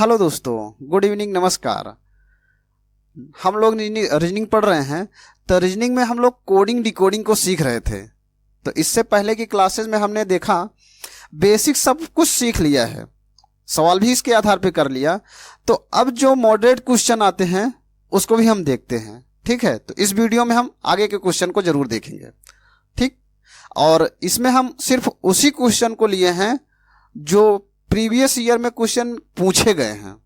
Hello दोस्तों, good evening, नमस्कार। हम लोग रीजनिंग पढ़ रहे हैं। तो रीजनिंग में हम लोग कोडिंग डिकोडिंग को सीख रहे थे। तो इससे पहले की क्लासेस में हमने देखा बेसिक सब कुछ सीख लिया है, सवाल भी इसके आधार पे कर लिया। तो अब जो मॉडरेट क्वेश्चन आते हैं उसको भी हम देखते हैं। ठीक है, तो इस वीडियो में हम आगे के क्वेश्चन को जरूर देखेंगे। ठीक, और इसमें हम सिर्फ उसी क्वेश्चन को लिए हैं जो प्रीवियस ईयर में क्वेश्चन पूछे गए हैं।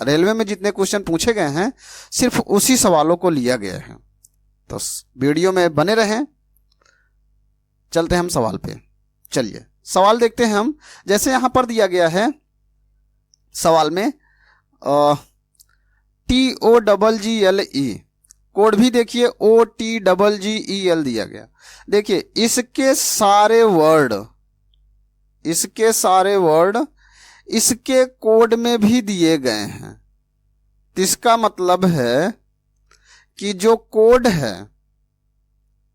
रेलवे में जितने क्वेश्चन पूछे गए हैं सिर्फ उसी सवालों को लिया गया है। तो वीडियो में बने रहें। चलते हैं हम सवाल पे। चलिए सवाल देखते हैं हम। जैसे यहां पर दिया गया है सवाल में TOGGLE, कोड भी देखिए OTGGEL दिया गया। देखिए इसके सारे वर्ड इसके कोड में भी दिए गए हैं। तो इसका मतलब है कि जो कोड है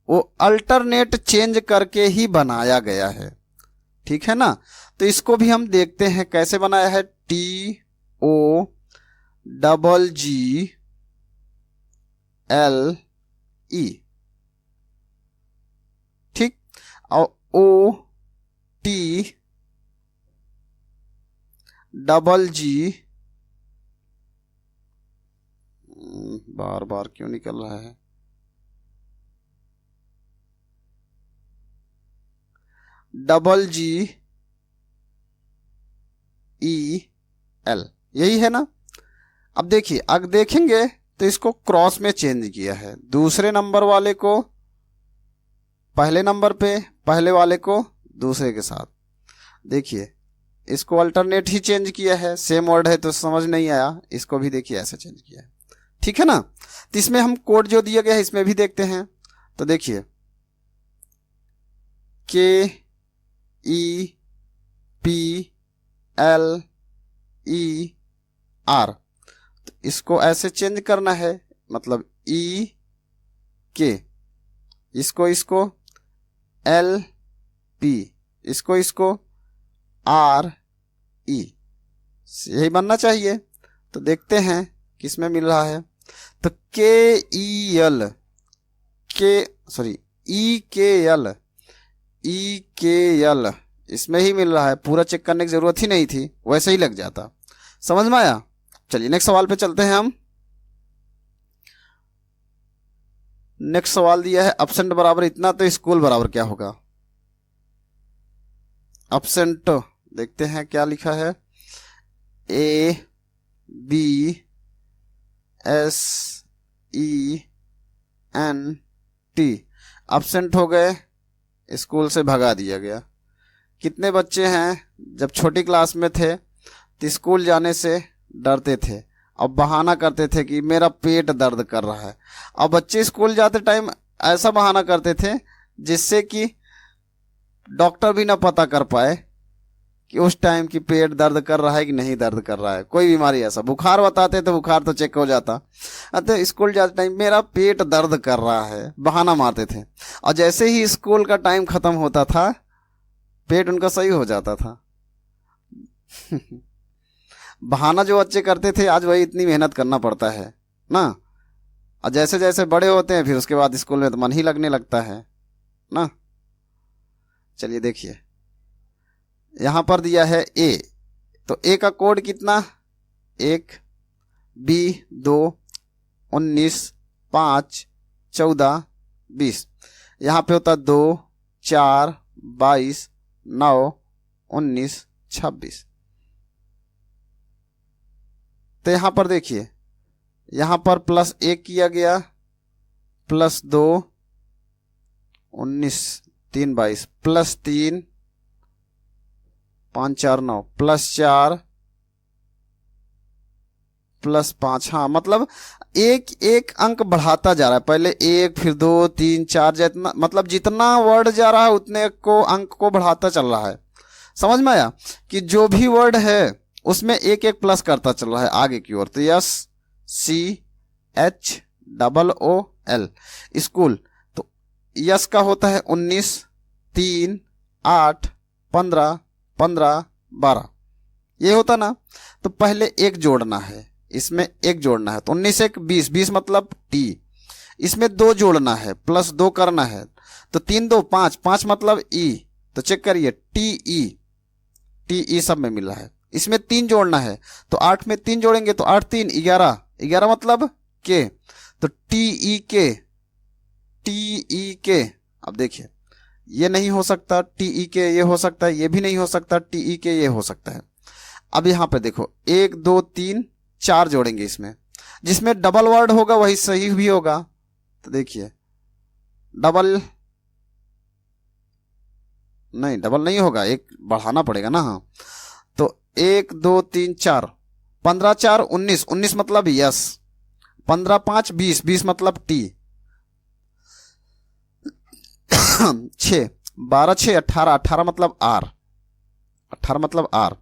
वो अल्टरनेट चेंज करके ही बनाया गया है। ठीक है ना। तो इसको भी हम देखते हैं कैसे बनाया है। TOGGLE, ठीक, और OTGGLE, बार बार क्यों निकल रहा है, GGEL, यही है ना। अब देखिए, अगर देखेंगे तो इसको क्रॉस में चेंज किया है। दूसरे नंबर वाले को पहले नंबर पे, पहले वाले को दूसरे के साथ। देखिए इसको अल्टरनेट ही चेंज किया है। सेम वर्ड है तो समझ नहीं आया, इसको भी देखिए ऐसे चेंज किया है। ठीक है ना। तो इसमें हम कोड जो दिया गया है इसमें भी देखते हैं। तो देखिए KEPLER, तो इसको ऐसे चेंज करना है, मतलब EK, इसको LP, इसको RE, यही बनना चाहिए। तो देखते हैं किसमें मिल रहा है। तो EKL इसमें ही मिल रहा है। पूरा चेक करने की जरूरत ही नहीं थी, वैसे ही लग जाता। समझ में आया। चलिए नेक्स्ट सवाल पे चलते हैं हम। नेक्स्ट सवाल दिया है एब्सेंट बराबर इतना, तो स्कूल बराबर क्या होगा। एब्सेंट देखते हैं क्या लिखा है। ABSENT, एब्सेंट हो गए, स्कूल से भगा दिया गया। कितने बच्चे हैं जब छोटी क्लास में थे तो स्कूल जाने से डरते थे, अब बहाना करते थे कि मेरा पेट दर्द कर रहा है। अब बच्चे स्कूल जाते टाइम ऐसा बहाना करते थे जिससे कि डॉक्टर भी ना पता कर पाए कि उस टाइम की पेट दर्द कर रहा है कि नहीं दर्द कर रहा है। कोई बीमारी ऐसा, बुखार बताते तो बुखार तो चेक हो जाता। अतः स्कूल जाते टाइम मेरा पेट दर्द कर रहा है, बहाना मारते थे। और जैसे ही स्कूल का टाइम खत्म होता था पेट उनका सही हो जाता था। बहाना जो बच्चे करते थे आज वही इतनी मेहनत करना पड़ता है ना। और जैसे जैसे बड़े होते हैं फिर उसके बाद स्कूल में तो मन ही लगने लगता है ना। चलिए देखिए यहां पर दिया है A, तो A का कोड कितना, 1 B 2 19 5 14 20। यहां पे होता 2 4 22 9 19 26। तो यहां पर देखिए, यहां पर +1 किया गया, +2 19 3 22, +3 5 4 9, +4 +5। हाँ, मतलब एक एक अंक बढ़ाता जा रहा है। पहले 1 फिर 2 3 4, जितना मतलब जितना वर्ड जा रहा है उतने को अंक को बढ़ाता चल रहा है। समझ में आया कि जो भी वर्ड है उसमें एक एक प्लस करता चल रहा है आगे की ओर। तो SCHOOL स्कूल, तो यस का होता है 19 3 8 15 15 12, ये होता ना, तो पहले एक जोड़ना है, इसमें एक जोड़ना है, तो 19 एक 20, 20 मतलब टी। इसमें 2 जोड़ना है, प्लस 2 करना है, तो 3 2 5, 5 मतलब ई। तो चेक करिए, टी ई, टी ई सब में मिला है। इसमें 3 जोड़ना है, तो 8 में 3 जोड़ेंगे तो 8 3 11, 11 मतलब के, तो टी ई के, टी ई के। अब देखिए, ये नहीं हो सकता, टी ई के ये हो सकता है, ये भी नहीं हो सकता, टी ई के ये हो सकता है। अब यहां पे देखो 1 2 3 4 जोड़ेंगे इसमें, जिसमें डबल वर्ड होगा वही सही भी होगा। तो देखिए डबल नहीं होगा, एक बढ़ाना पड़ेगा ना। हाँ, तो 1 2 3 4, 15 4 19, 19 मतलब यस, 15 5 20, 20 मतलब टी, 6 12 6 18, 18 मतलब आर, 18 मतलब आर।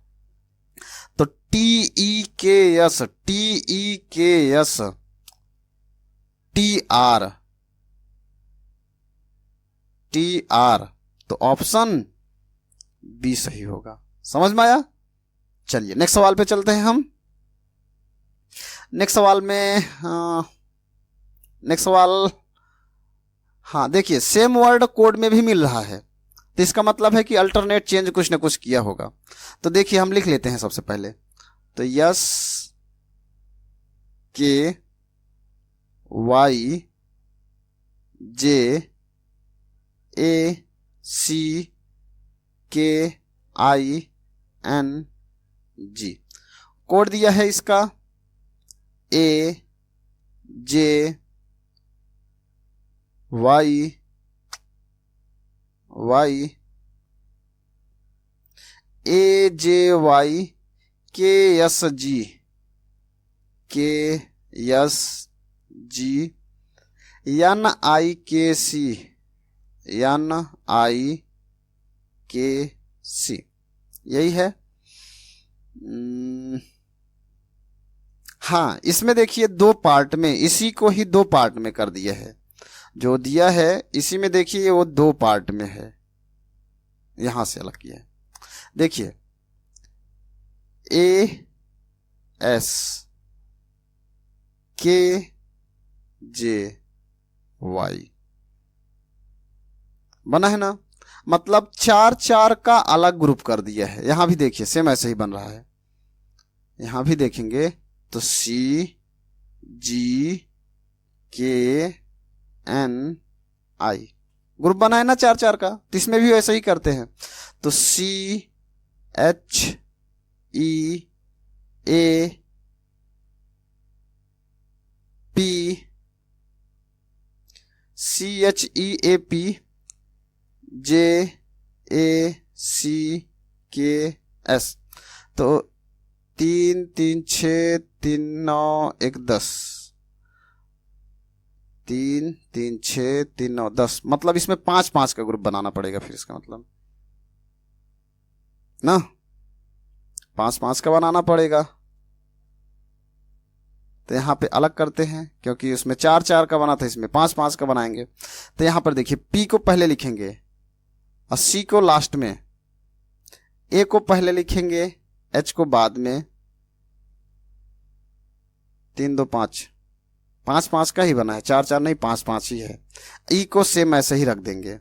तो टी ई के एस, टी ई के S, T R, T R. तो ऑप्शन बी सही होगा। समझ में आया? चलिए नेक्स्ट सवाल पे चलते हैं हम। नेक्स्ट सवाल में नेक्स्ट सवाल, हाँ देखिए, सेम वर्ड कोड में भी मिल रहा है, तो इसका मतलब है कि अल्टरनेट चेंज कुछ ना कुछ किया होगा। तो देखिए हम लिख लेते हैं सबसे पहले, तो यस के वाई जे ए सी के आई एन जी। कोड दिया है इसका ए जे वाई ए जे वाई के एस जी, के एस जी, एन आई के सी, एन आई के सी, यही है। हाँ, इसमें देखिए 2 पार्ट में, इसी को ही 2 पार्ट में कर दिया है। जो दिया है इसी में देखिए वो 2 पार्ट में है, यहां से अलग किया है। देखिए ए एस के जे वाई बना है ना, मतलब 4 4 का अलग ग्रुप कर दिया है। यहां भी देखिए सेम ऐसे ही बन रहा है, यहां भी देखेंगे तो सी जी के एन आई ग्रुप बना है ना 4 4 का, तो इसमें भी वैसे ही करते हैं। तो C H E A P, C H E A P, J A C K S. तो 3 3 6 3 9 1 10, 3 3 6 3 9 10, मतलब इसमें 5 5 का ग्रुप बनाना पड़ेगा फिर, इसका मतलब ना 5 5 का बनाना पड़ेगा। तो यहां पे अलग करते हैं, क्योंकि उसमें 4 4 का बना था, इसमें 5 5 का बनाएंगे। तो यहां पर देखिए पी को पहले लिखेंगे और सी को लास्ट में, ए को पहले लिखेंगे, एच को बाद में, 3 2 5, 5 5 का ही बना है, 4 4 नहीं, 5 5 ही है। ई को सेम ऐसे ही रख देंगे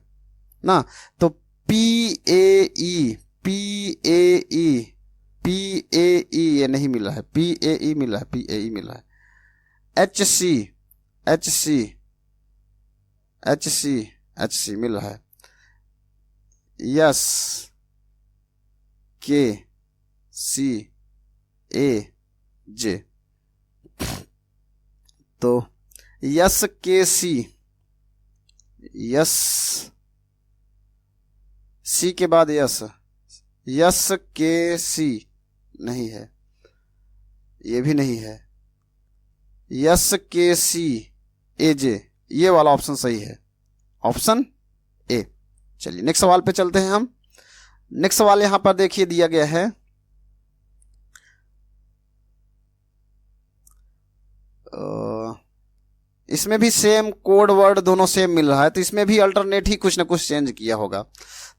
ना। तो P A E, P A E, P A E ये नहीं मिला है, पी ए ई मिला है, पी ए ई मिला है। H C H C H C H C मिल रहा है। यस के सी ए जे, तो यस के सी, यस सी के बाद यस, यस के सी नहीं है, ये भी नहीं है, यस के सी ए जे, ये वाला ऑप्शन सही है, ऑप्शन ए। चलिए नेक्स्ट सवाल पे चलते हैं हम। नेक्स्ट सवाल यहां पर देखिए दिया गया है, इसमें भी सेम कोड वर्ड दोनों सेम मिल रहा है, तो इसमें भी अल्टरनेट ही कुछ ना कुछ चेंज किया होगा।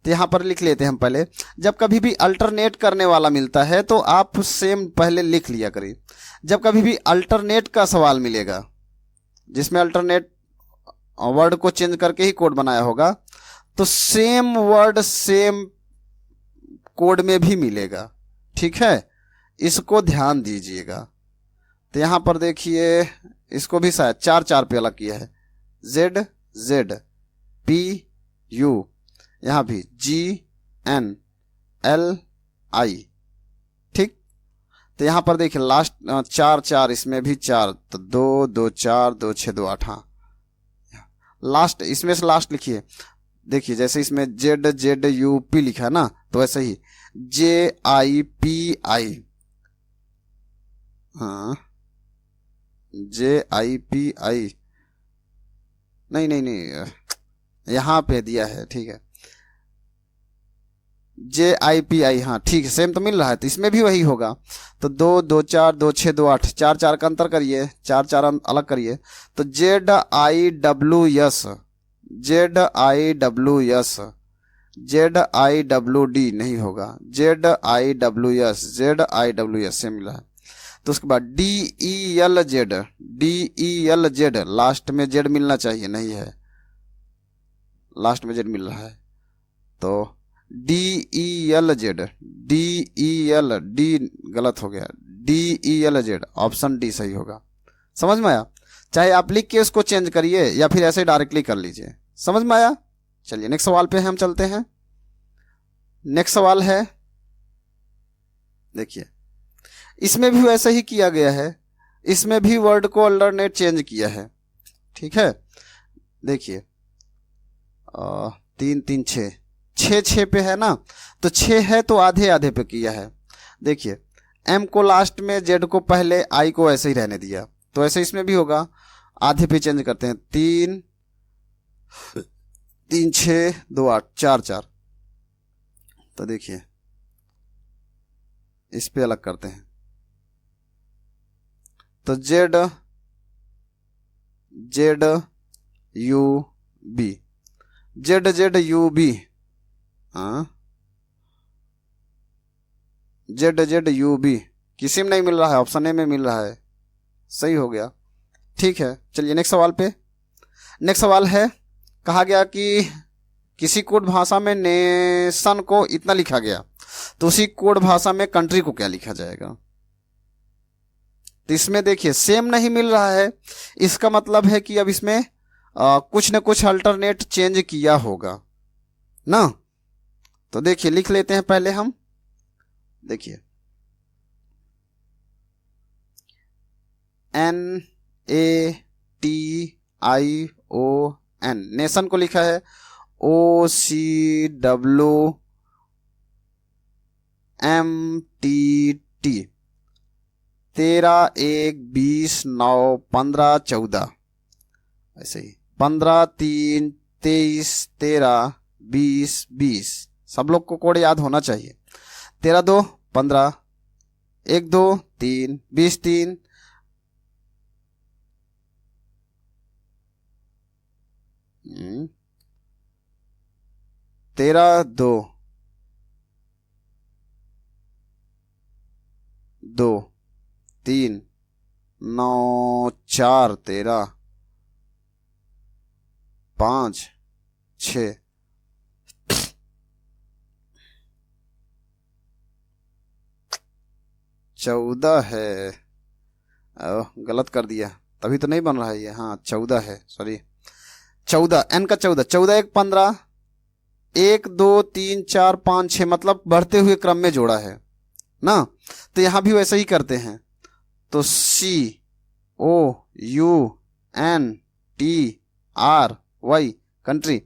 तो यहाँ पर लिख लेते हैं हम पहले। जब कभी भी अल्टरनेट करने वाला मिलता है तो आप सेम पहले लिख लिया करिए। जब कभी भी अल्टरनेट का सवाल मिलेगा जिसमें अल्टरनेट वर्ड को चेंज करके ही कोड बनाया होगा, तो सेम वर्ड सेम कोड में भी मिलेगा। ठीक है, इसको ध्यान दीजिएगा। तो यहां पर देखिए, इसको भी शायद 4 पे अलग किया है। Z Z P U, यहां भी G N L I। ठीक, तो यहां पर देखिए लास्ट 4 इसमें भी 4, तो 2 2 4 2 6 2 8। हाँ, लास्ट इसमें से लास्ट लिखिए। देखिए जैसे इसमें Z Z U P लिखा है ना, तो ऐसे ही J I P I। हाँ, JIPI, नहीं, यहां पे दिया है। ठीक है, JIPI। हाँ ठीक है, सेम तो मिल रहा है, तो इसमें भी वही होगा। तो 2 2 4 2 6 2 8, 4 का अंतर करिए, 4 अलग करिए। तो ZIWS ZIWD नहीं होगा, ZIWS से मिला है। तो उसके बाद DELZ लास्ट में जेड मिलना चाहिए, नहीं है, लास्ट में जेड मिल रहा है। तो DELZ D गलत हो गया, DELZ, ऑप्शन डी सही होगा। समझ में आया? चाहे आप लिख के उसको चेंज करिए या फिर ऐसे डायरेक्टली कर लीजिए। समझ में आया? चलिए नेक्स्ट सवाल पे हम चलते हैं। नेक्स्ट सवाल है, देखिए इसमें भी वैसे ही किया गया है, इसमें भी वर्ड को अल्टरनेट चेंज किया है। ठीक है, देखिए 3 3 6 6 पे है ना, तो 6 है तो आधे आधे पे किया है। देखिए M को लास्ट में, Z को पहले, I को ऐसे ही रहने दिया, तो ऐसे इसमें भी होगा, आधे पे चेंज करते हैं। 3 3 6 2 8 4। तो देखिए इस पे अलग करते हैं। तो Z U B, Z U B, हाँ Z U B किसी में नहीं मिल रहा है, ऑप्शन ए में मिल रहा है, सही हो गया। ठीक है, चलिए नेक्स्ट सवाल पे। नेक्स्ट सवाल है, कहा गया कि किसी कोड भाषा में नेशन को इतना लिखा गया, तो उसी कोड भाषा में कंट्री को क्या लिखा जाएगा? तो इसमें देखिए सेम नहीं मिल रहा है, इसका मतलब है कि अब इसमें कुछ न कुछ अल्टरनेट चेंज किया होगा ना। तो देखिए लिख लेते हैं पहले हम। देखिए NATION, नेशन को लिखा है OCWMTT। 13 1 20 9 15 14, ऐसे ही 15 3 23 13 20 20। सब लोग को कोड याद होना चाहिए। 13 2 15, 1 2 3 20 3, 13 2 2 3 9 4 13 5 6। चौदह है, गलत कर दिया, तभी तो नहीं बन रहा है ये। हाँ 14 है, सॉरी 14, N का 14, 14 1 15, 1 2 3 4 5 6, मतलब बढ़ते हुए क्रम में जोड़ा है ना। तो यहां भी वैसे ही करते हैं। तो COUNTRY कंट्री,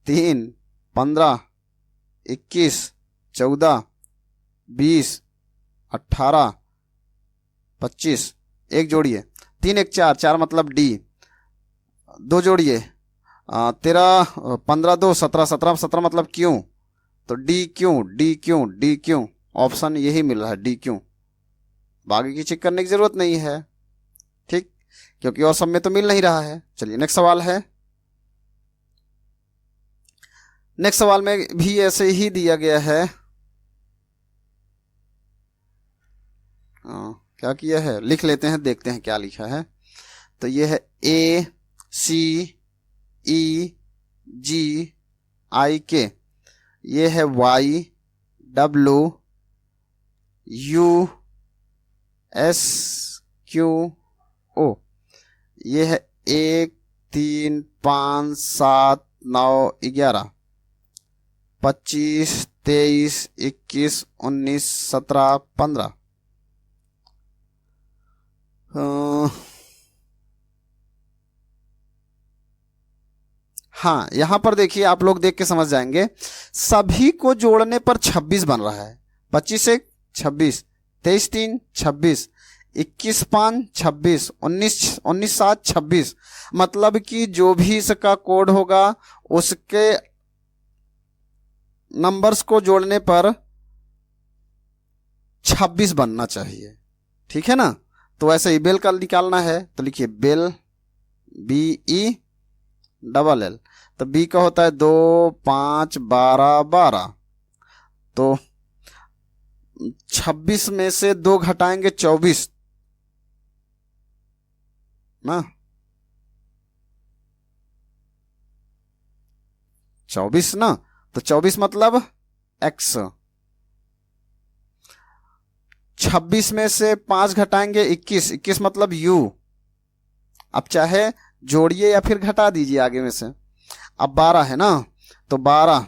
3 15 21 14 20 18 25, एक जोड़िए, 3 1 4, 4 मतलब D, 2 जोड़िए, 13 15 2 17, 17 17 मतलब क्यों, तो D क्यों, ऑप्शन यही मिल रहा है D क्यों। बाकी की चेक करने की जरूरत नहीं है, ठीक, क्योंकि और सब में तो मिल नहीं रहा है। चलिए नेक्स्ट सवाल है। नेक्स्ट सवाल में भी ऐसे ही दिया गया है। क्या किया है, लिख लेते हैं, देखते हैं क्या लिखा है। तो ये है ACEGIK, ये है YWUSQO, ये है 1 3 5 7 9 11 25 23 21 19 17 15। हाँ, यहां पर देखिए, आप लोग देख के समझ जाएंगे, सभी को जोड़ने पर 26 बन रहा है। 25 1 26, 23 3 26, 21 5 26, 19 7 26। मतलब कि जो भी इसका कोड होगा उसके नंबर्स को जोड़ने पर 26 बनना चाहिए, ठीक है ना। तो ऐसे ही बेल का निकालना है, तो लिखिए बेल, BELL। तो बी का होता है 2 5 12 12। तो 26 में से 2 घटाएंगे 24 ना, 24 ना। तो 24 मतलब x। 26 में से 5 घटाएंगे 21, 21 मतलब u। अब चाहे जोड़िए या फिर घटा दीजिए आगे में से। अब 12 है ना, तो 12,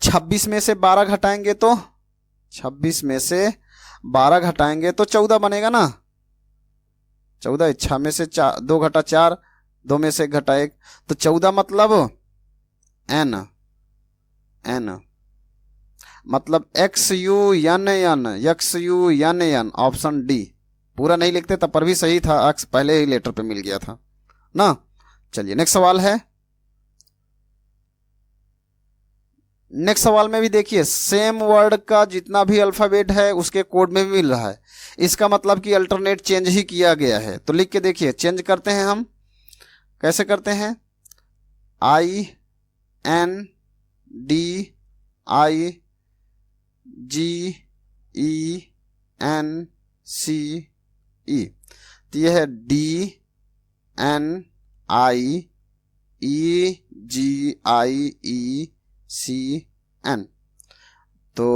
26 में से 12 घटाएंगे तो 26 में से 12 घटाएंगे तो 14 बनेगा ना। 14, 6 में से 2 घटा 4, 2 में से 1 घटा 1, तो 14 मतलब n मतलब XUNN, ऑप्शन डी। पूरा नहीं लिखते तब पर भी सही था, अक्स पहले ही लेटर पे मिल गया था ना। चलिए नेक्स्ट सवाल है। नेक्स्ट सवाल में भी देखिए, सेम वर्ड का जितना भी अल्फाबेट है उसके कोड में भी मिल रहा है। इसका मतलब कि अल्टरनेट चेंज ही किया गया है। तो लिख के देखिए, चेंज करते हैं हम। कैसे करते हैं, INDIGENCE, तो यह है DNIEGIECN। तो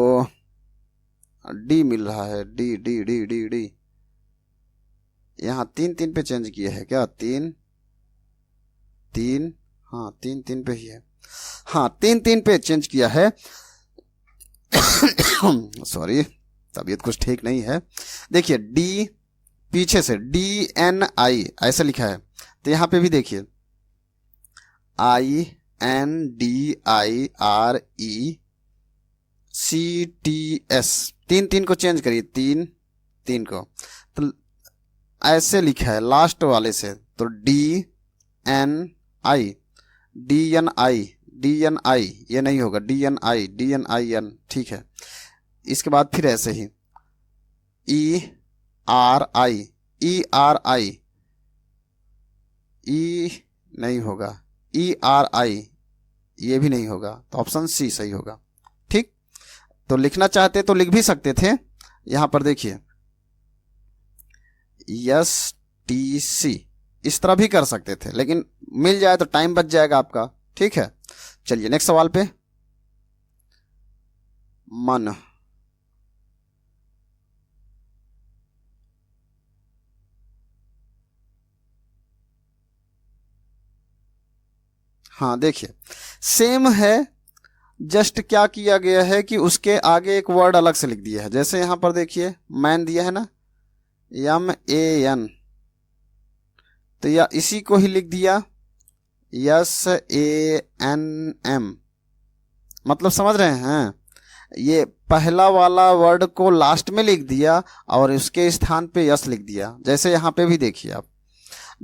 डी मिल रहा है, D D D D D. यहां 3 3 पे चेंज किया है क्या, 3 3, हाँ 3 3 पे ही है, हाँ 3 3 पे चेंज किया है। सॉरी, तबीयत कुछ ठीक नहीं है। देखिए डी पीछे से DNI ऐसे लिखा है, तो यहां पे भी देखिए INDIRECTS, 3 3 को चेंज करिए, 3 3 को, तो ऐसे लिखा है लास्ट वाले से, तो DNI ये नहीं होगा, DNIN, ठीक है। इसके बाद फिर ऐसे ही ERI नहीं होगा, ERI ये भी नहीं होगा, तो ऑप्शन सी सही होगा, ठीक। तो लिखना चाहते तो लिख भी सकते थे, यहां पर देखिए STC इस तरह भी कर सकते थे, लेकिन मिल जाए तो टाइम बच जाएगा आपका, ठीक है। चलिए नेक्स्ट सवाल पे, मन। हाँ देखिए सेम है, जस्ट क्या किया गया है कि उसके आगे एक वर्ड अलग से लिख दिया है। जैसे यहां पर देखिए मैन दिया है ना, MAN, तो या इसी को ही लिख दिया SANM। मतलब समझ रहे हैं, ये पहला वाला वर्ड को लास्ट में लिख दिया और उसके स्थान पे यस लिख दिया। जैसे यहां पे भी देखिए आप,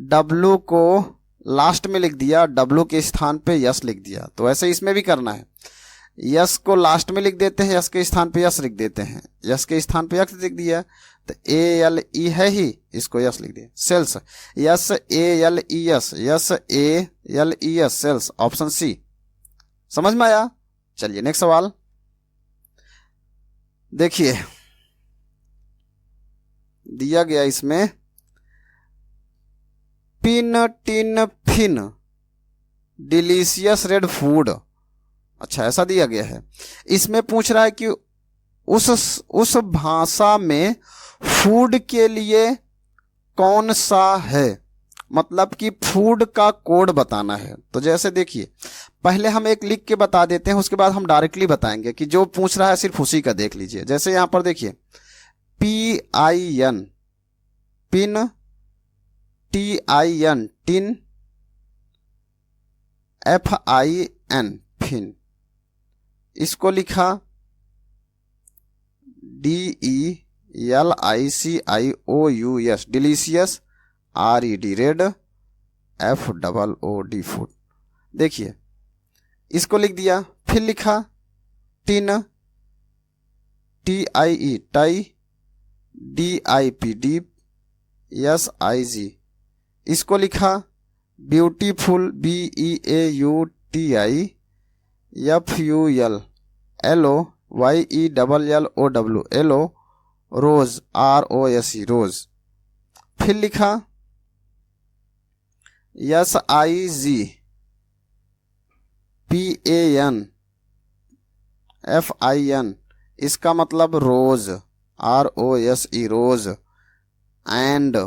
W को लास्ट में लिख दिया, W के स्थान पे यस लिख दिया। तो ऐसे इसमें भी करना है, यस को लास्ट में लिख देते हैं, यस के स्थान पे यस लिख देते हैं, यस के स्थान पे यस लिख दिया, तो ALE है ही, इसको यस लिख दिया। Sales, SALES, SALES, sales, option C. समझ में आया? चलिए नेक्स्ट सवाल देखिए, दिया गया इसमें pin tin fin delicious red food. अच्छा, ऐसा दिया गया है। इसमें पूछ रहा है कि उस भाषा में फूड के लिए कौन सा है, मतलब कि फूड का कोड बताना है। तो जैसे देखिए, पहले हम एक लिख के बता देते हैं, उसके बाद हम डायरेक्टली बताएंगे कि जो पूछ रहा है सिर्फ उसी का देख लीजिए। जैसे यहां पर देखिए, PIN pin, TIN tin, FIN fin, इसको लिखा DELICIOUS delicious, RED red, FOOD food. देखिए इसको लिख दिया, फिर लिखा tin, TIE tie, DIP dip, SIG, इसको लिखा beautiful, BEAUTI, FUL LOYELLOW yellow, rose, ROSE rose, फिर लिखा SIG PAN FIN, इसका मतलब rose, ROSE rose, and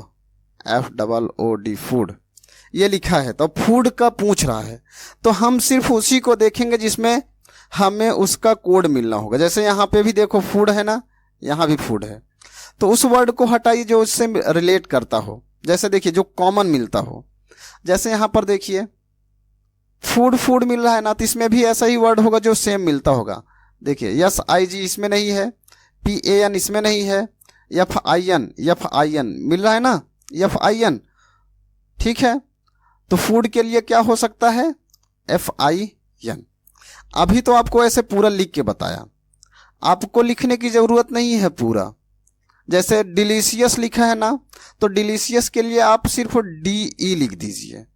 FOOD food, ये लिखा है। तो फूड का पूछ रहा है, तो हम सिर्फ उसी को देखेंगे जिसमें हमें उसका कोड मिलना होगा। जैसे यहाँ पे भी देखो फूड है ना, यहाँ भी फूड है, तो उस वर्ड को हटाइए जो उससे रिलेट करता हो। जैसे देखिए जो कॉमन मिलता हो, जैसे यहाँ पर देखिए फूड फूड मिल रहा है ना, तो इसमें भी ऐसा ही वर्ड होगा जो सेम मिलता होगा। देखिए SIG इसमें नहीं है, PAN इसमें नहीं है, FIN मिल रहा है ना, FIN, ठीक है। तो फूड के लिए क्या हो सकता है, FIN। अभी तो आपको ऐसे पूरा लिख के बताया, आपको लिखने की जरूरत नहीं है पूरा। जैसे डिलीशियस लिखा है ना, तो डिलीशियस के लिए आप सिर्फ DE लिख दीजिए,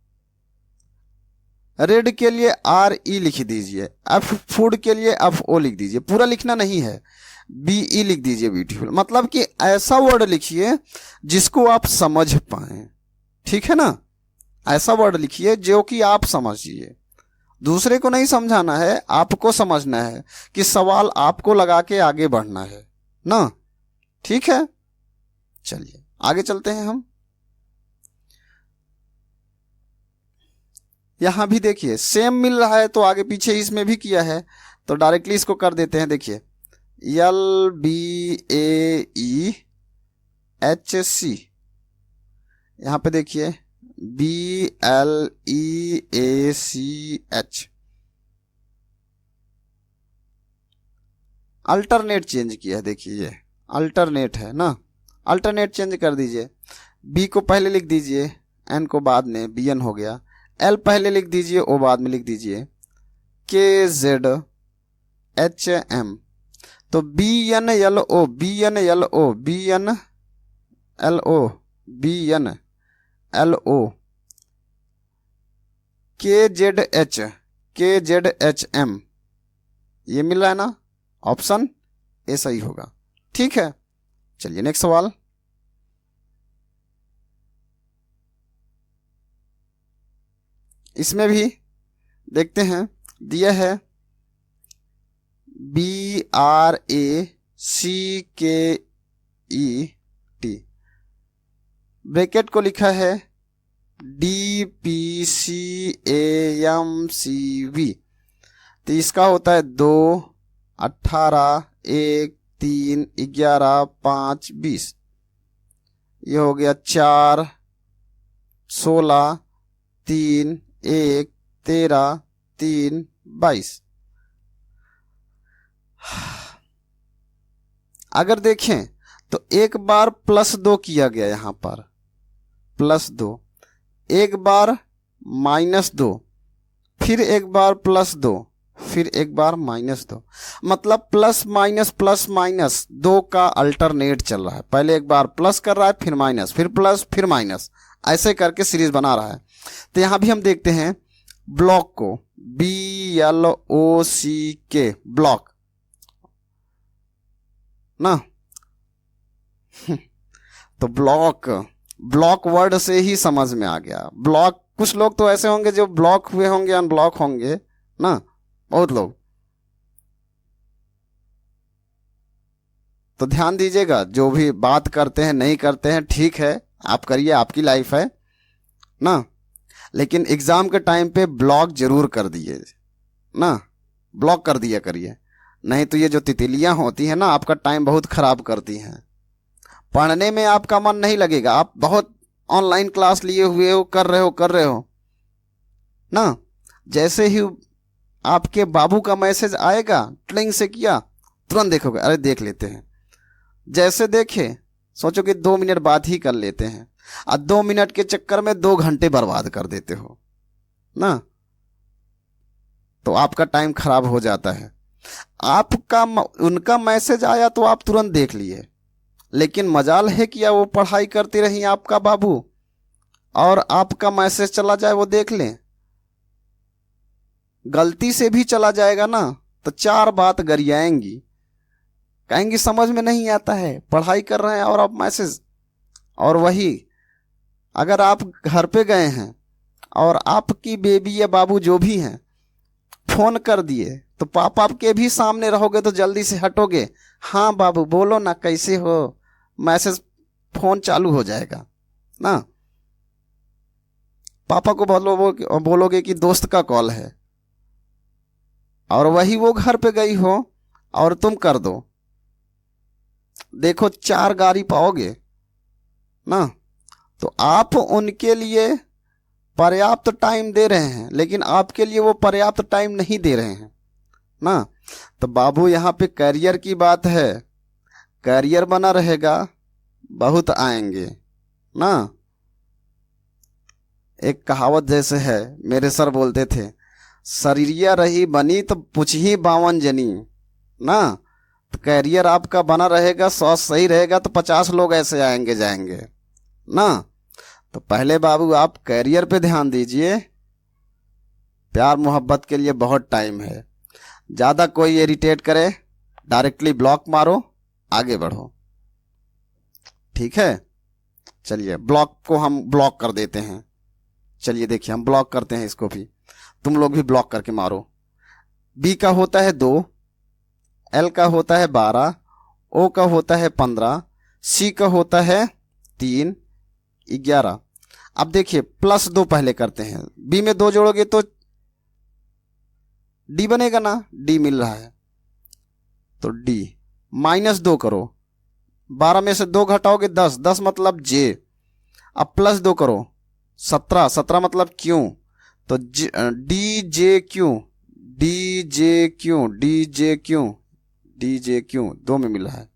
रेड के लिए RE लिख दीजिए, फूड के लिए FO लिख दीजिए, पूरा लिखना नहीं है, BE लिख दीजिए ब्यूटीफुल। मतलब कि ऐसा वर्ड लिखिए जिसको आप समझ पाए, ठीक है ना, ऐसा वर्ड लिखिए जो कि आप समझिए। दूसरे को नहीं समझाना है, आपको समझना है कि सवाल आपको लगा के आगे बढ़ना है ना, ठीक है। चलिए आगे चलते हैं हम। यहां भी देखिए सेम मिल रहा है, तो आगे पीछे इसमें भी किया है, तो डायरेक्टली इसको कर देते हैं। देखिए LBAEHC, यहां पे देखिए BLEACH, अल्टरनेट चेंज किया है। देखिए ये अल्टरनेट है ना, अल्टरनेट चेंज कर दीजिए। B को पहले लिख दीजिए, N को बाद में, BN हो गया। L पहले लिख दीजिए, O बाद में लिख दीजिए, KZHM, तो BNLO BNLO BNLO BNLO, KZHM, ये मिल रहा है ना, ऑप्शन ए सही होगा, ठीक है। चलिए नेक्स्ट सवाल। इसमें भी देखते हैं, दिया है BRACKET, ब्रैकेट को लिखा है DPCAMCV, तो इसका होता है 2, 18, 1, 3, 11, 5, 20, ये हो गया 4, 16, 3, 1, 13, 3, 22। अगर देखें तो एक बार +2 किया गया, यहां पर +2, एक बार -2, फिर एक बार +2, फिर एक बार -2, मतलब प्लस माइनस 2 का अल्टरनेट चल रहा है। पहले एक बार प्लस कर रहा है, फिर माइनस, फिर प्लस, फिर माइनस, ऐसे करके सीरीज बना रहा है। तो यहां भी हम देखते हैं ब्लॉक को, BLOCK, ब्लॉक ना। तो ब्लॉक वर्ड से ही समझ में आ गया ब्लॉक। कुछ लोग तो ऐसे होंगे जो ब्लॉक हुए होंगे, अनब्लॉक होंगे ना, बहुत लोग। तो ध्यान दीजिएगा, जो भी बात करते हैं नहीं करते हैं ठीक है, आप करिए, आपकी लाइफ है ना, लेकिन एग्जाम के टाइम पे ब्लॉक जरूर कर दिए ना, ब्लॉक कर दिया करिए। नहीं तो ये जो तितलियां होती हैं ना, आपका टाइम बहुत खराब करती हैं। पढ़ने में आपका मन नहीं लगेगा, आप बहुत ऑनलाइन क्लास लिए हुए हो, कर रहे हो ना, जैसे ही आपके बाबू का मैसेज आएगा, ट्लिंग से किया, तुरंत देखोगे, अरे देख लेते हैं। जैसे देखे सोचो कि 2 मिनट बात ही कर लेते हैं, और 2 मिनट के चक्कर में 2 घंटे बर्बाद कर देते हो ना, तो आपका टाइम खराब हो जाता है। आपका उनका मैसेज आया तो आप तुरंत देख लिए, लेकिन मजाल है कि वो पढ़ाई करती रही आपका बाबू, और आपका मैसेज चला जाए वो देख लें, गलती से भी चला जाएगा ना, तो 4 बात गरियाएंगी, कहेंगी समझ में नहीं आता है, पढ़ाई कर रहे हैं और आप मैसेज। और वही अगर आप घर पे गए हैं और आपकी बेबी या बाबू जो भी हैं फोन कर दिए, तो पापा के भी सामने रहोगे तो जल्दी से हटोगे, हाँ बाबू बोलो ना कैसे हो, मैसेज फोन चालू हो जाएगा ना। पापा को बोलोगे कि दोस्त का कॉल है, और वही वो घर पे गई हो और तुम कर दो, देखो 4 गाड़ी पाओगे ना। तो आप उनके लिए पर्याप्त टाइम दे रहे हैं, लेकिन आपके लिए वो पर्याप्त टाइम नहीं दे रहे हैं ना। तो बाबू यहाँ पे करियर की बात है, करियर बना रहेगा, बहुत आएंगे ना। एक कहावत जैसे है, मेरे सर बोलते थे, शरीरिया रही बनी तो पूछही 52 जनी ना। तो करियर आपका बना रहेगा, स्वास्थ्य सही रहेगा, तो 50 लोग ऐसे आएंगे जाएंगे ना। तो पहले बाबू आप करियर पे ध्यान दीजिए, प्यार मोहब्बत के लिए बहुत टाइम है। ज़्यादा कोई इरिटेट करे, डायरेक्टली ब्लॉक मारो, आगे बढ़ो, ठीक है। चलिए ब्लॉक को हम ब्लॉक कर देते हैं, चलिए देखिए हम ब्लॉक करते हैं इसको भी, तुम लोग भी ब्लॉक करके मारो। बी का होता है 2, एल का होता है 12, ओ का होता है 15, सी का होता है 3, 11। अब देखिए +2 पहले करते हैं, बी में 2 जोड़ोगे तो डी बनेगा ना, डी मिल रहा है तो डी। -2 करो, 12 में से 2 घटाओगे 10, 10 मतलब जे। अब +2 करो, 17, 17 मतलब क्यों, तो डी जे क्यों, डी जे क्यों, डी जे क्यों, डी जे क्यों, 2 में मिल रहा है।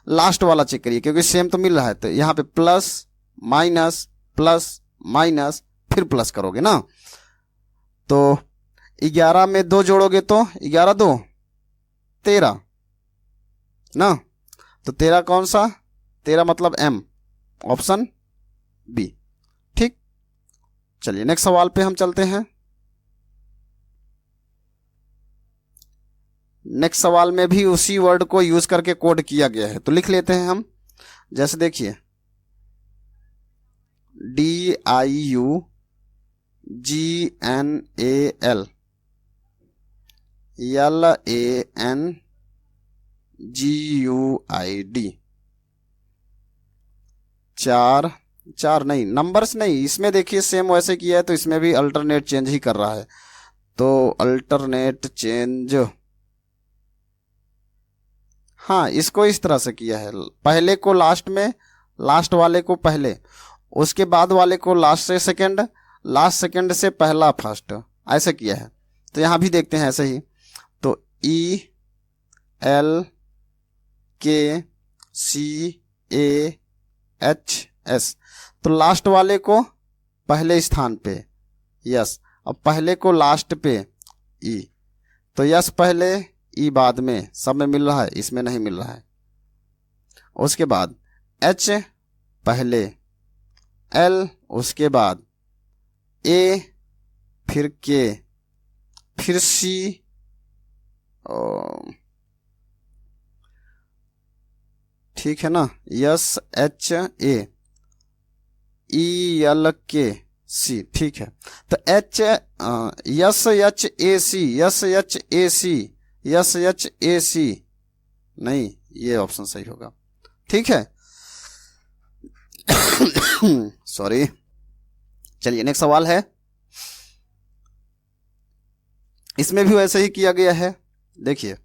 लास्ट वाला चेक करिए क्योंकि सेम तो मिल रहा है, तो यहाँ पे प्लस माइनस फिर प्लस करोगे ना। तो 11 में 2 जोड़ोगे तो 11 2 13 ना, तो 13 कौन सा, 13 मतलब M, ऑप्शन बी, ठीक। चलिए नेक्स्ट सवाल पे हम चलते हैं। नेक्स्ट सवाल में भी उसी वर्ड को यूज करके कोड किया गया है, तो लिख लेते हैं हम। जैसे देखिए DIUGNAL LANGUID, 4 नहीं, नंबर्स नहीं, इसमें देखिए सेम वैसे किया है तो इसमें भी अल्टरनेट चेंज ही कर रहा है, तो अल्टरनेट चेंज, हाँ इसको इस तरह से किया है, पहले को लास्ट में, लास्ट वाले को पहले, उसके बाद वाले को लास्ट से सेकंड, लास्ट सेकंड से पहला फर्स्ट, ऐसे किया है। तो यहां भी देखते हैं ऐसे ही, तो ELKCAHS, तो लास्ट वाले को पहले स्थान पे यस, अब पहले को लास्ट पे ई, तो यस पहले ई बाद में, सब में मिल रहा है, इसमें नहीं मिल रहा है। उसके बाद एच पहले, एल उसके बाद, ए फिर के, फिर सी, ठीक है ना, yes H A, E L K C, ठीक है। तो H, yes H A C, yes H A C, yes H A C, नहीं, ये ऑप्शन सही होगा, ठीक है। सॉरी। चलिए नेक्स्ट सवाल है, इसमें भी वैसे ही किया गया है, देखिए।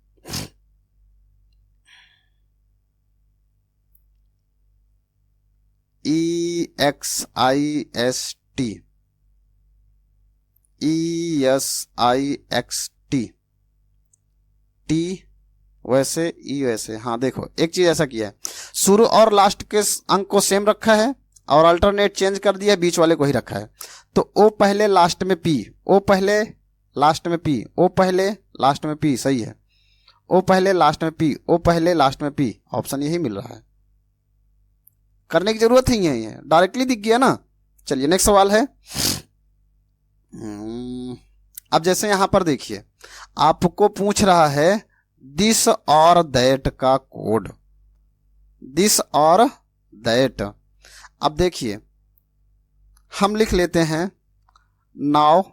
EXIST, ESIXT, T वैसे, ई वैसे। हाँ देखो, एक चीज ऐसा किया है, शुरू और लास्ट के अंक को सेम रखा है और अल्टरनेट चेंज कर दिया, बीच वाले को ही रखा है। तो ओ पहले लास्ट में पी, ओ पहले लास्ट में पी, ओ पहले लास्ट में पी, सही है। ओ पहले लास्ट में पी, ओ पहले लास्ट में पी, ऑप्शन यही मिल रहा है, करने की जरूरत ही है, ये डायरेक्टली दिख गया ना। चलिए नेक्स्ट सवाल है। अब जैसे यहां पर देखिए, आपको पूछ रहा है दिस और दैट का कोड, दिस और दैट। अब देखिए, हम लिख लेते हैं नाउ,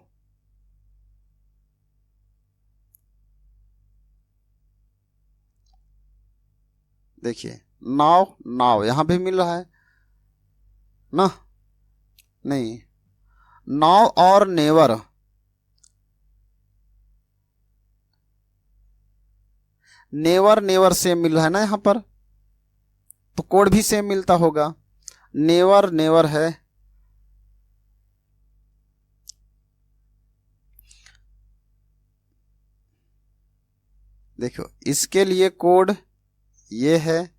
देखिए नाउ, नाउ यहां भी मिल रहा है ना, नहीं, नाउ और नेवर, नेवर नेवर सेम मिल रहा है ना यहां पर, तो कोड भी सेम मिलता होगा, नेवर नेवर है। देखो इसके लिए कोड ये है,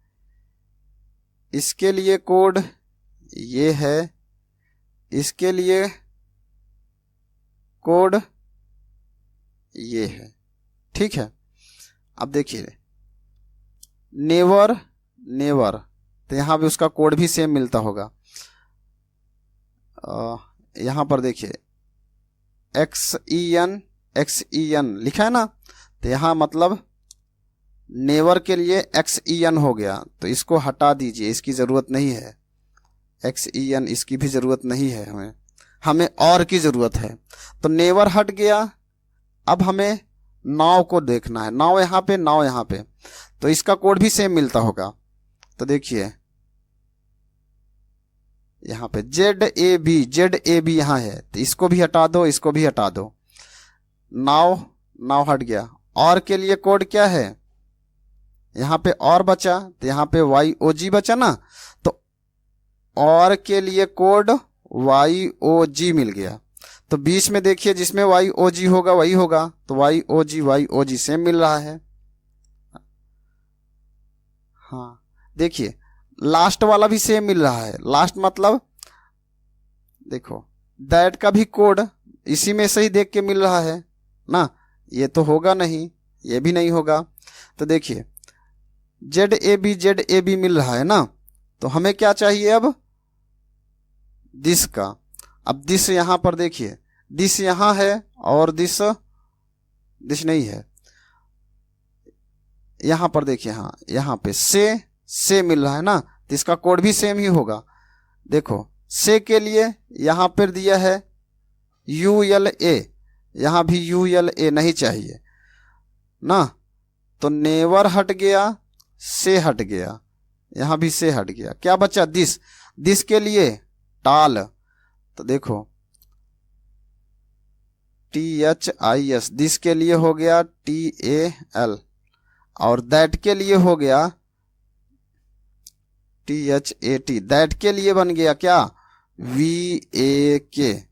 इसके लिए कोड ये है, इसके लिए कोड ये है, ठीक है। अब देखिए नेवर नेवर, तो यहां भी उसका कोड भी सेम मिलता होगा। यहां पर देखिए XEN लिखा है ना, तो यहां मतलब नेवर के लिए XEN हो गया, तो इसको हटा दीजिए, इसकी जरूरत नहीं है, XEN इसकी भी जरूरत नहीं है, हमें हमें और की जरूरत है। तो नेवर हट गया, अब हमें नाउ को देखना है, नाउ यहां पे, नाउ यहां पे, तो इसका कोड भी सेम मिलता होगा। तो देखिए यहां पे ZAB यहां है, तो इसको भी हटा दो, इसको भी हटा दो, नाउ नाउ हट गया। और के लिए कोड क्या है, यहां पे और बचा, तो यहां पे YOG बचा ना, तो और के लिए कोड YOG मिल गया। तो बीच में देखिए जिसमें YOG होगा वही होगा, तो YOG सेम मिल रहा है। हाँ देखिए लास्ट वाला भी सेम मिल रहा है, लास्ट मतलब देखो दैट का भी कोड इसी में से ही देख के मिल रहा है ना, ये तो होगा नहीं, ये भी नहीं होगा। तो देखिए ZAB मिल रहा है ना, तो हमें क्या चाहिए अब, दिस का। अब दिस यहां पर देखिए, दिस यहां है और दिस नहीं है, यहां पर देखिए, हाँ यहां पे से मिल रहा है ना, तो इसका कोड भी सेम ही होगा। देखो से के लिए यहां पर दिया है ULA, यहां भी ULA नहीं चाहिए ना, तो नेवर हट गया, से हट गया, यहां भी से हट गया, क्या बचा, दिस के लिए टाल, तो देखो THIS, दिस के लिए हो गया TAL, और दैट के लिए हो गया THAT, दैट के लिए बन गया क्या, VAK।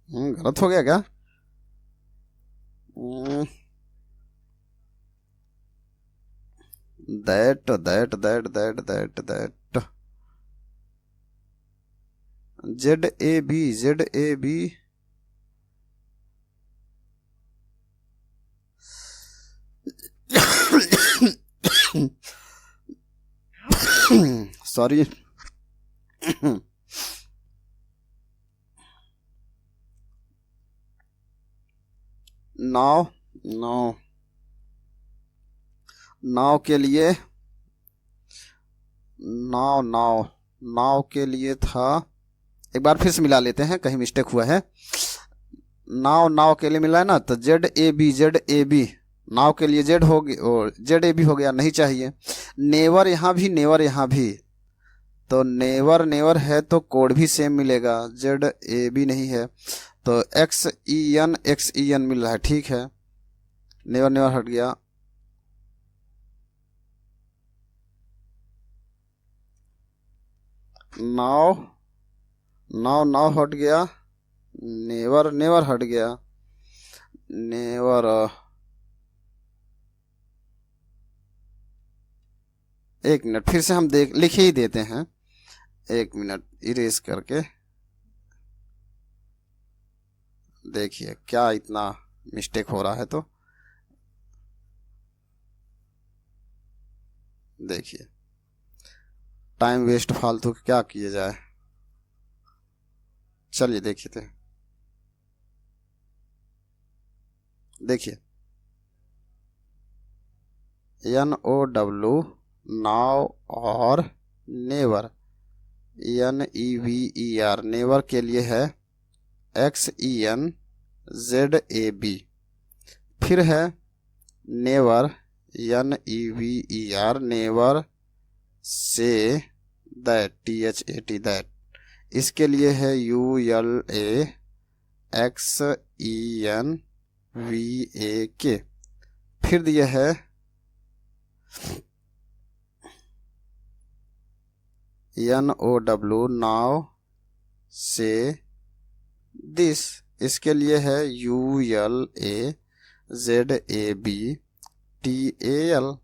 गलत हो गया क्या, that that that that that that ZAB sorry. नाव नाव नाव के लिए नाव नाव नाव के लिए था, एक बार फिर से मिला लेते हैं, कहीं मिस्टेक हुआ है। नाव के लिए मिला है ना, तो ZAB नाव के लिए जेड हो गया और ZAB हो गया, नहीं चाहिए। नेवर यहाँ भी, तो नेवर है तो कोड भी सेम मिलेगा, ZAB नहीं है तो XEN मिल रहा है, ठीक है। नेवर हट गया। नाव हट गया, नेवर हट गया, नेवर। एक मिनट फिर से हम लिख ही देते हैं, एक मिनट इरेज करके। देखिए क्या इतना मिस्टेक हो रहा है, तो देखिए टाइम वेस्ट फालतू, क्या किया जाए। चलिए देखिए, NOW नाव और नेवर NEVER नेवर के लिए है XENZAB, फिर है never NEVER never say THAT इसके लिए है ULAXENVAK, फिर दिया है NOW नाव से दिस, इसके लिए है ULAZABTAL।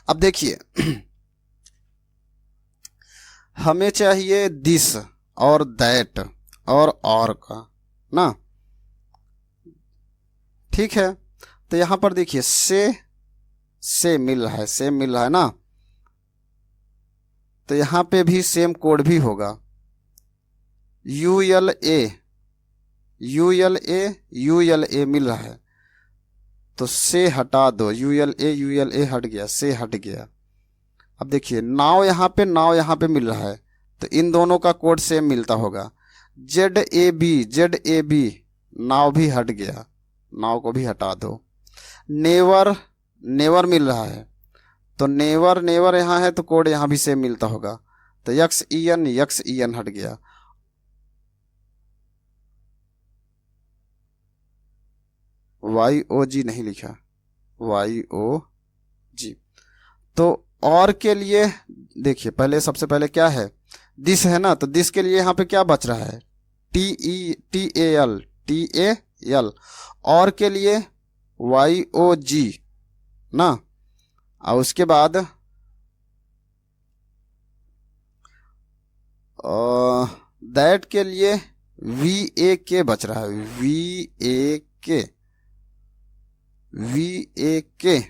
अब देखिए हमें चाहिए दिस और दैट और का ना, ठीक है। तो यहां पर देखिए से मिल रहा है ना, तो यहां पे भी सेम कोड भी होगा, ULA मिल रहा है, तो से हटा दो, ULA हट गया, से हट गया। अब देखिए नाव यहाँ पे मिल रहा है, तो इन दोनों का कोड सेम मिलता होगा। ZAB नाव भी हट गया, नाव को भी हटा दो। नेवर मिल रहा है, तो नेवर यहाँ है तो कोड यहाँ भी सेम मिलता होगा, तो XEN हट गया। YOG नहीं लिखा, YOG। तो और के लिए देखिए पहले, सबसे पहले क्या है, दिस है ना, तो दिस के लिए यहाँ पे क्या बच रहा है, TAL। और के लिए YOG ना, और उसके बाद दैट के लिए VAK बच रहा है, VAK।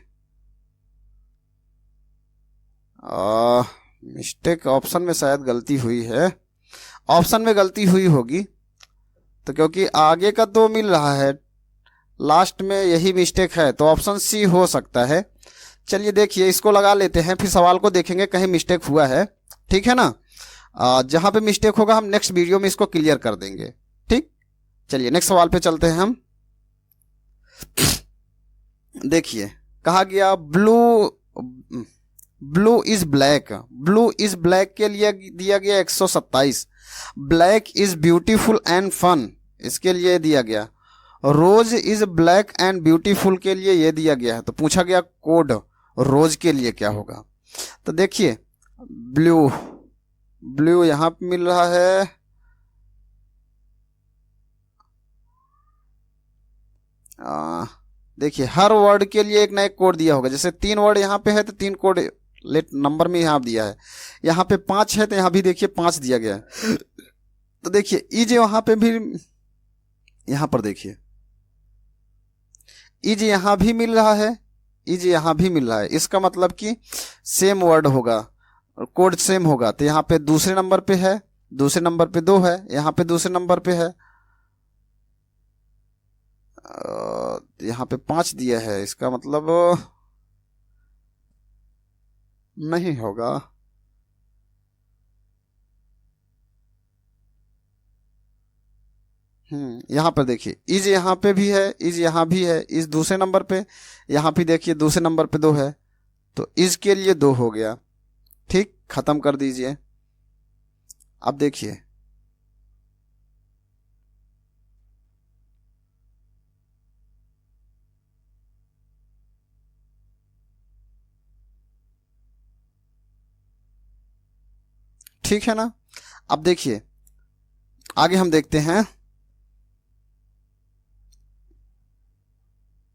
मिस्टेक ऑप्शन में शायद गलती हुई है, ऑप्शन में गलती हुई होगी, तो क्योंकि आगे का 2 मिल रहा है, लास्ट में यही मिस्टेक है, तो ऑप्शन C हो सकता है। चलिए देखिए इसको लगा लेते हैं, फिर सवाल को देखेंगे कहीं मिस्टेक हुआ है, ठीक है ना। जहां पे मिस्टेक होगा हम नेक्स्ट वीडियो में इसको क्लियर कर देंगे, ठीक। चलिए नेक्स्ट सवाल पे चलते हैं हम। देखिए कहा गया ब्लू इज ब्लैक के लिए दिया गया 127। Black is beautiful and fun, इसके लिए दिया गया। Rose is black and beautiful के लिए ये दिया गया है, तो पूछा गया कोड रोज के लिए क्या होगा। तो देखिए ब्लू यहां पे मिल रहा है, देखिए हर वर्ड के लिए एक ना एक कोड दिया होगा, जैसे 3 वर्ड यहाँ पे है तो 3 कोड लेट नंबर में यहाँ दिया है, यहाँ पे 5 है तो यहाँ भी देखिए 5 दिया गया है। तो देखिए इज वहां पे भी, यहाँ पर देखिए इज यहाँ भी मिल रहा है, इज यहाँ भी मिल रहा है, इसका मतलब कि सेम वर्ड होगा, कोड सेम होगा। तो यहाँ पे दूसरे नंबर पे है, दूसरे नंबर पे 2 है, यहाँ पे दूसरे नंबर पे है, यहाँ पे 5 दिया है, इसका मतलब नहीं होगा। यहाँ पर देखिए इज यहाँ पे भी है, इज यहाँ भी है, इज दूसरे नंबर पे, यहाँ भी देखिए दूसरे नंबर पे 2 है, तो इज के लिए 2 हो गया। ठीक, खत्म कर दीजिए। अब देखिए ठीक है ना। अब देखिए आगे हम देखते हैं,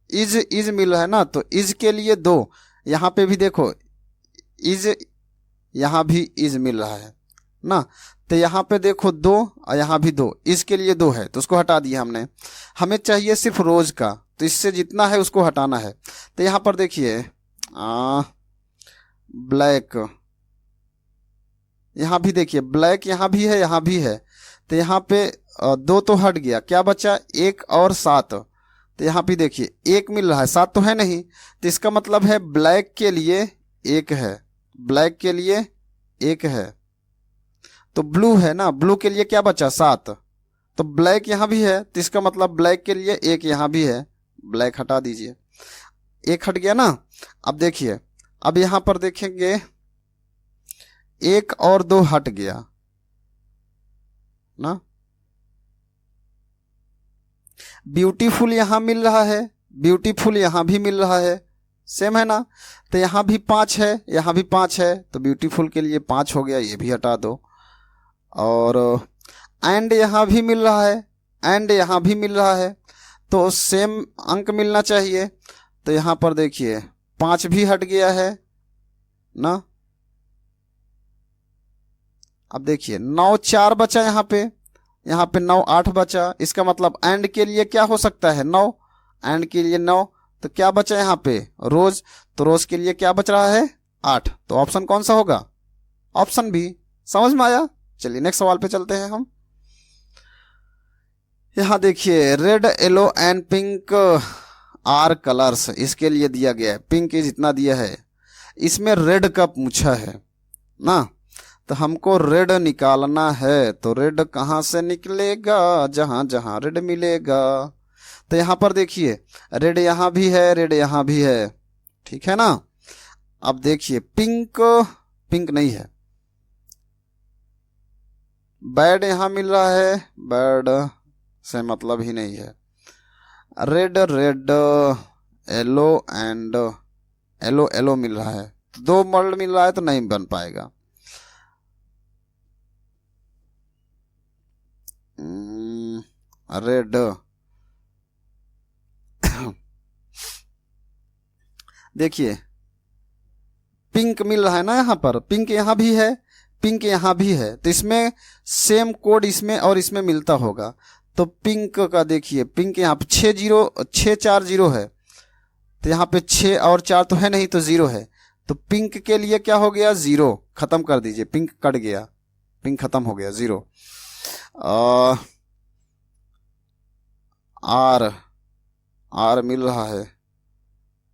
इज मिल रहा है ना, तो इज के लिए 2, यहाँ पे भी देखो इज, यहाँ भी इज मिल रहा है ना, तो यहाँ पे देखो 2 और यहाँ भी 2, इसके लिए 2 है तो उसको हटा दिया हमने। हमें चाहिए सिर्फ रोज का, तो इससे जितना है उसको हटाना है। तो यहाँ पर देखिए ब्लैक, यहाँ भी देखिए ब्लैक, यहाँ भी है, यहाँ भी है, तो यहाँ पे 2 तो हट गया, क्या बचा 1 और 7। तो यहाँ पे देखिए 1 मिल रहा है, 7 तो है नहीं, तो इसका मतलब है ब्लैक के लिए 1 है, ब्लैक के लिए 1 है। तो ब्लू है ना, ब्लू के लिए क्या बचा 7, तो ब्लैक यहाँ भी है, तो इसका मतलब ब्लैक के लिए 1 यहाँ भी है, ब्लैक हटा दीजिए, 1 हट गया ना। अब देखिए, अब यहाँ पर देखेंगे 1 और 2 हट गया ना, ब्यूटीफुल यहां मिल रहा है, ब्यूटीफुल यहां भी मिल रहा है, सेम है ना। तो यहां भी 5 है, यहां भी 5 है, तो ब्यूटीफुल के लिए 5 हो गया, ये भी हटा दो। और एंड यहां भी मिल रहा है, एंड यहां भी मिल रहा है, तो सेम अंक मिलना चाहिए। तो यहां पर देखिए 5 भी हट गया है ना। अब देखिए 9 4 बचा यहाँ पे, यहाँ पे 9 8 बचा, इसका मतलब एंड के लिए क्या हो सकता है 9, एंड के लिए 9, तो क्या बचा यहाँ पे रोज, तो रोज के लिए क्या बच रहा है 8, तो ऑप्शन कौन सा होगा, ऑप्शन बी। समझ में आया। चलिए नेक्स्ट सवाल पे चलते हैं हम। यहाँ देखिए red yellow and pink are colours, इसके लिए दिया गया है, पिंक जितना दिया है, इसमें रेड का पूछा है ना, तो हमको रेड निकालना है, तो रेड कहाँ से निकलेगा, जहां जहां रेड मिलेगा। तो यहां पर देखिए रेड यहां भी है, रेड यहां भी है, ठीक है ना। अब देखिए पिंक, पिंक नहीं है, बैड यहां मिल रहा है, बैड से मतलब ही नहीं है, red red yellow and yellow yellow मिल रहा है, तो 2 वर्ड मिल रहा है, तो नहीं बन पाएगा। रेड देखिए पिंक मिल रहा है ना, यहां पर पिंक यहां भी है, पिंक यहां भी है, तो इसमें सेम कोड इसमें और इसमें मिलता होगा। तो पिंक का देखिए, पिंक यहाँ पे 6 4 0 है, तो यहाँ पे 6 और 4 तो है नहीं, तो 0 है, तो पिंक के लिए क्या हो गया 0, खत्म कर दीजिए, पिंक कट गया, पिंक खत्म हो गया 0। आर, आर मिल रहा है,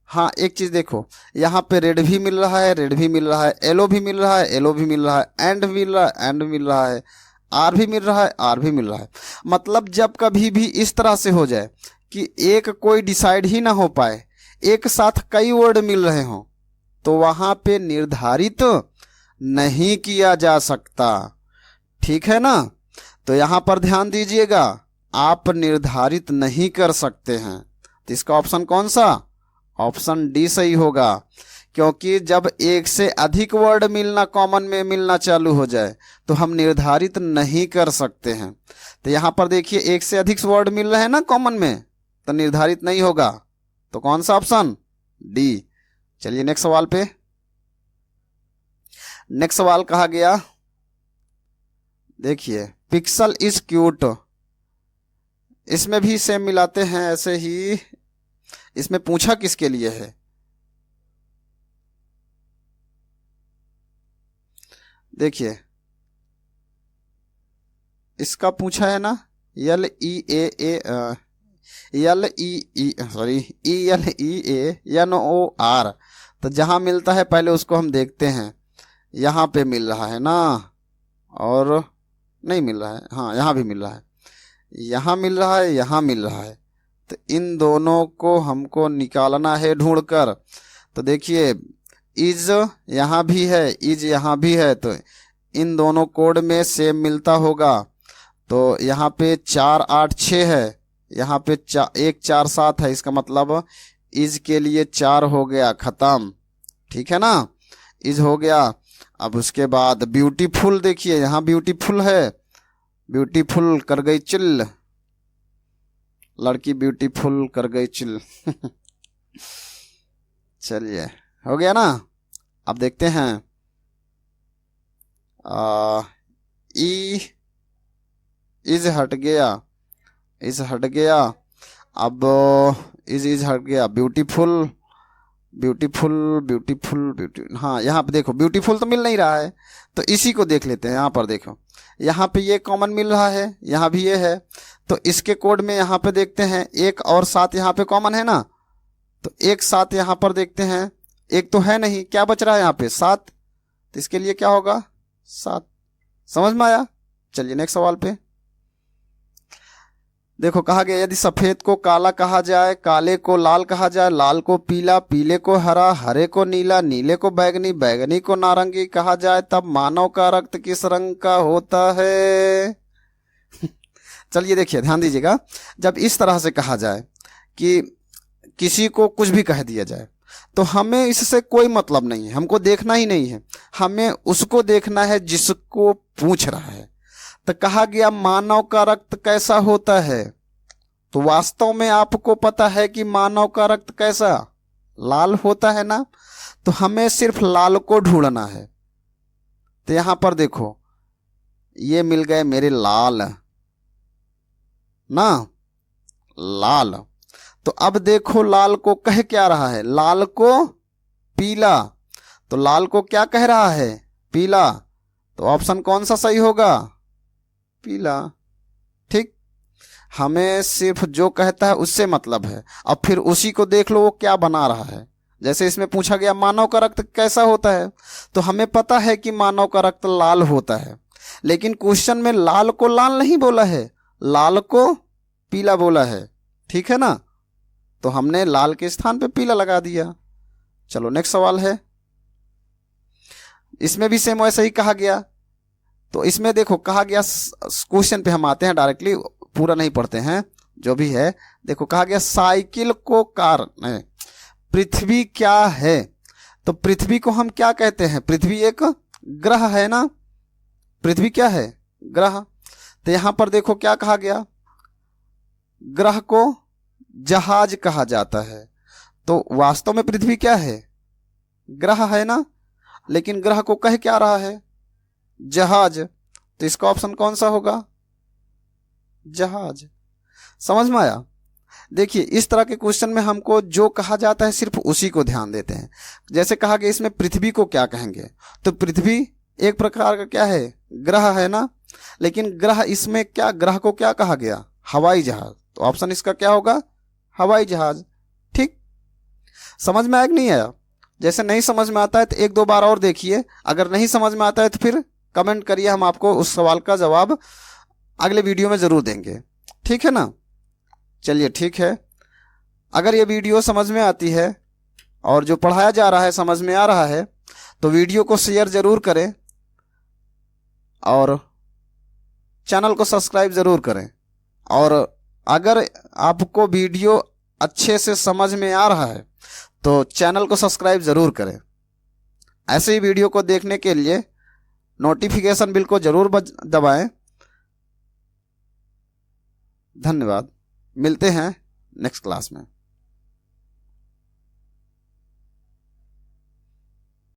हाँ एक चीज देखो, यहाँ पे रेड भी मिल रहा है, रेड भी मिल रहा है, येलो भी मिल रहा है, येलो भी मिल रहा है, एंड मिल रहा है, एंड मिल रहा है, आर भी मिल रहा है, आर भी मिल रहा है। मतलब जब कभी भी इस तरह से हो जाए कि एक कोई डिसाइड ही ना हो पाए, एक साथ कई वर्ड मिल रहे हों, तो वहां पे निर्धारित नहीं किया जा सकता, ठीक है ना। तो यहां पर ध्यान दीजिएगा, आप निर्धारित नहीं कर सकते हैं, तो इसका ऑप्शन कौन सा, ऑप्शन डी सही होगा। क्योंकि जब एक से अधिक वर्ड मिलना, कॉमन में मिलना चालू हो जाए, तो हम निर्धारित नहीं कर सकते हैं। तो यहां पर देखिए एक से अधिक वर्ड मिल रहे हैं ना कॉमन में, तो निर्धारित नहीं होगा, तो कौन सा ऑप्शन, डी। चलिए नेक्स्ट सवाल पे। नेक्स्ट सवाल कहा गया, देखिए पिक्सल इज क्यूट, इसमें भी सेम मिलाते हैं ऐसे ही, इसमें पूछा किसके लिए है, देखिए इसका पूछा है ना, L E A L E sorry L E N O R. तो जहां मिलता है पहले उसको हम देखते हैं। यहाँ पे मिल रहा है ना, और नहीं मिल रहा है, हाँ यहाँ भी मिल रहा है, यहाँ मिल रहा है, यहाँ मिल रहा है। तो इन दोनों को हमको निकालना है ढूंढकर। तो देखिए इज यहाँ भी है, इज यहाँ भी है, तो इन दोनों कोड में सेम मिलता होगा। तो यहाँ पे 4 8 6 है, यहाँ पे 1 4 7 है, इसका मतलब इज के लिए 4 हो गया, खत्म। ठीक है ना, इज हो गया। अब उसके बाद ब्यूटीफुल, देखिए यहाँ ब्यूटीफुल है, ब्यूटीफुल कर गई चिल, लड़की ब्यूटीफुल कर गई चिल। चलिए हो गया ना। अब देखते हैं ई इज हट गया, इज हट गया। अब इज हट गया, ब्यूटीफुल ब्यूटीफुल ब्यूटीफुल ब्यूटी, हाँ यहाँ पे देखो ब्यूटीफुल तो मिल नहीं रहा है, तो इसी को देख लेते हैं। यहाँ पर देखो, यहाँ पे ये कॉमन मिल रहा है, यहाँ भी ये है, तो इसके कोड में यहाँ पे देखते हैं 1 और 7 यहाँ पे कॉमन है ना, तो 1 7 यहाँ पर देखते हैं, 1 तो है नहीं, क्या बच रहा है यहाँ पे 7, तो इसके लिए क्या होगा 7। समझ में आया। चलिए नेक्स्ट सवाल पे देखो, कहा गया यदि सफेद को काला कहा जाए, काले को लाल कहा जाए, लाल को पीला, पीले को हरा, हरे को नीला, नीले को बैगनी, बैगनी को नारंगी कहा जाए, तब मानव का रक्त किस रंग का होता है। चलिए देखिए ध्यान दीजिएगा, जब इस तरह से कहा जाए कि किसी को कुछ भी कह दिया जाए, तो हमें इससे कोई मतलब नहीं है, हमको देखना ही नहीं है, हमें उसको देखना है जिसको पूछ रहा है। तो कहा गया मानव का रक्त कैसा होता है, तो वास्तव में आपको पता है कि मानव का रक्त कैसा, लाल होता है ना, तो हमें सिर्फ लाल को ढूंढना है। तो यहां पर देखो ये मिल गए मेरे लाल ना, लाल। तो अब देखो लाल को कह क्या रहा है, लाल को पीला, तो लाल को क्या कह रहा है, पीला। तो ऑप्शन कौन सा सही होगा, पीला। ठीक, हमें सिर्फ जो कहता है उससे मतलब है। अब फिर उसी को देख लो वो क्या बना रहा है। जैसे इसमें पूछा गया मानव का रक्त कैसा होता है, तो हमें पता है कि मानव का रक्त लाल होता है, लेकिन क्वेश्चन में लाल को लाल नहीं बोला है, लाल को पीला बोला है। ठीक है ना, तो हमने लाल के स्थान पे पीला लगा दिया। चलो नेक्स्ट सवाल है, इसमें भी सेम वैसे ही कहा गया। तो इसमें देखो कहा गया, क्वेश्चन पे हम आते हैं डायरेक्टली, पूरा नहीं पढ़ते हैं, जो भी है। देखो कहा गया साइकिल को कार, पृथ्वी क्या है, तो पृथ्वी को हम क्या कहते हैं, पृथ्वी एक ग्रह है ना, पृथ्वी क्या है, ग्रह। तो यहां पर देखो क्या कहा गया, ग्रह को जहाज कहा जाता है। तो वास्तव में पृथ्वी क्या है, ग्रह है ना, लेकिन ग्रह को कह क्या रहा है, जहाज। तो इसका ऑप्शन कौन सा होगा, जहाज। समझ में आया। देखिए इस तरह के क्वेश्चन में हमको जो कहा जाता है सिर्फ उसी को ध्यान देते हैं। जैसे कहा गया इसमें पृथ्वी को क्या कहेंगे, तो पृथ्वी एक प्रकार का क्या है, ग्रह है ना, लेकिन ग्रह, इसमें क्या, ग्रह को क्या कहा गया, हवाई जहाज। तो ऑप्शन इसका क्या होगा, हवाई जहाज। ठीक, समझ में आया कि नहीं आया। जैसे नहीं समझ में आता है तो 1 2 बार और देखिए, अगर नहीं समझ में आता है तो फिर कमेंट करिए, हम आपको उस सवाल का जवाब अगले वीडियो में जरूर देंगे। ठीक है ना। चलिए ठीक है, अगर ये वीडियो समझ में आती है और जो पढ़ाया जा रहा है समझ में आ रहा है, तो वीडियो को शेयर जरूर करें और चैनल को सब्सक्राइब जरूर करें। और अगर आपको वीडियो अच्छे से समझ में आ रहा है तो चैनल को सब्सक्राइब जरूर करें। ऐसे ही वीडियो को देखने के लिए नोटिफिकेशन बिल को जरूर दबाएं। धन्यवाद, मिलते हैं नेक्स्ट क्लास में।